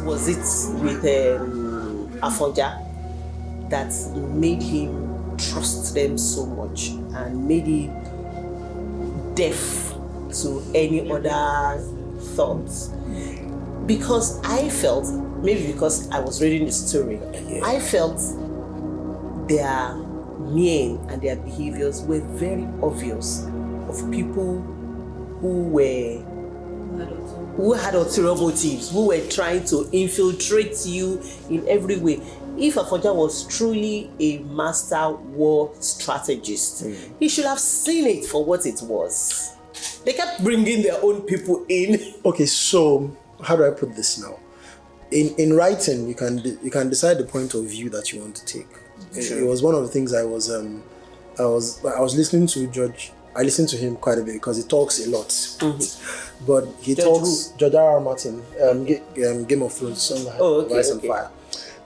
was it with Afonja that made him trust them so much and made him deaf to any other thoughts? Because I felt, maybe because I was reading the story, I felt their mien and their behaviors were very obvious of people who had ulterior motives, who were trying to infiltrate you in every way. If Afonja was truly a master war strategist, he should have seen it for what it was. They kept bringing their own people in. Okay, so how do I put this now? In writing, you can decide the point of view that you want to take. Sure. It was one of the things I was listening to George. I listen to him quite a bit because he talks a lot. Mm-hmm. But he talks George R. Martin, Game of Thrones, Song of Ice and Fire.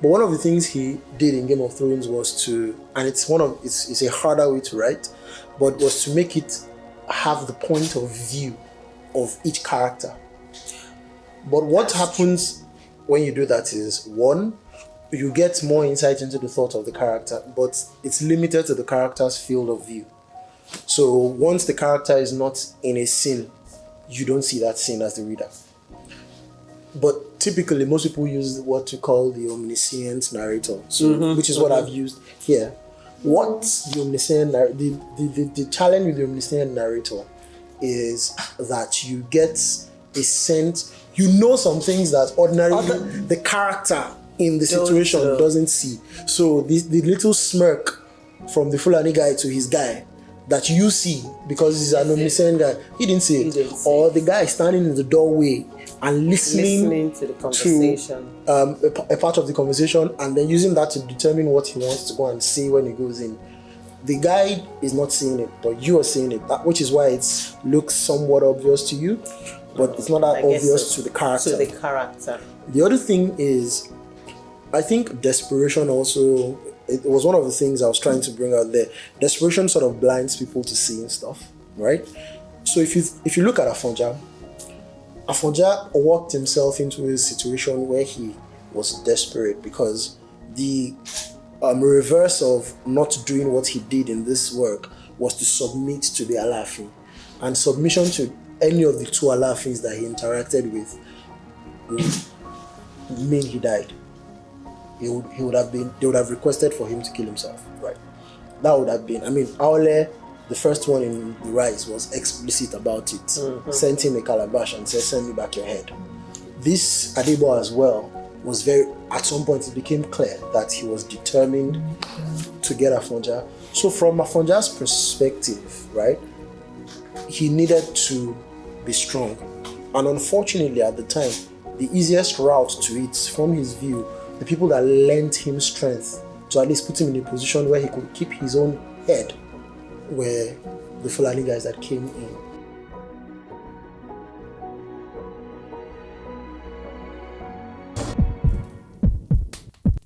But one of the things he did in Game of Thrones was to, and it's a harder way to write, but was to make it have the point of view of each character. But what happens when you do that is, one, you get more insight into the thought of the character, but it's limited to the character's field of view. So once the character is not in a scene, you don't see that scene as the reader. But typically, most people use what we call the omniscient narrator, which is what I've used here. What's the omniscient the challenge with the omniscient narrator is that you get a sense, you know some things that ordinarily the character in the situation doesn't see. So the little smirk from the Fulani guy to his guy that you see because he's an omniscient guy, he didn't see it. Or the guy standing in the doorway and listening to the conversation, a part of the conversation, and then using that to determine what he wants to go and say when he goes in. The guy is not seeing it, but you are seeing it, which is why it looks somewhat obvious to you, but it's not that obvious to the character. The other thing is, I think desperation also, it was one of the things I was trying to bring out there. Desperation sort of blinds people to seeing stuff, right? So if you look at Afonja worked himself into a situation where he was desperate because the reverse of not doing what he did in this work was to submit to the Alaafin. And submission to any of the two Alaafins that he interacted with would mean he died. They would have requested for him to kill himself, right? That would have been, Aole, the first one in the Rise, was explicit about it. Sent him a calabash and said, "Send me back your head." This Adebo as well was at some point it became clear that he was determined to get Afonja. So from Afonja's perspective, right, he needed to be strong. And unfortunately at the time, the easiest route to it, from his view, the people that lent him strength to at least put him in a position where he could keep his own head were the Fulani guys that came in.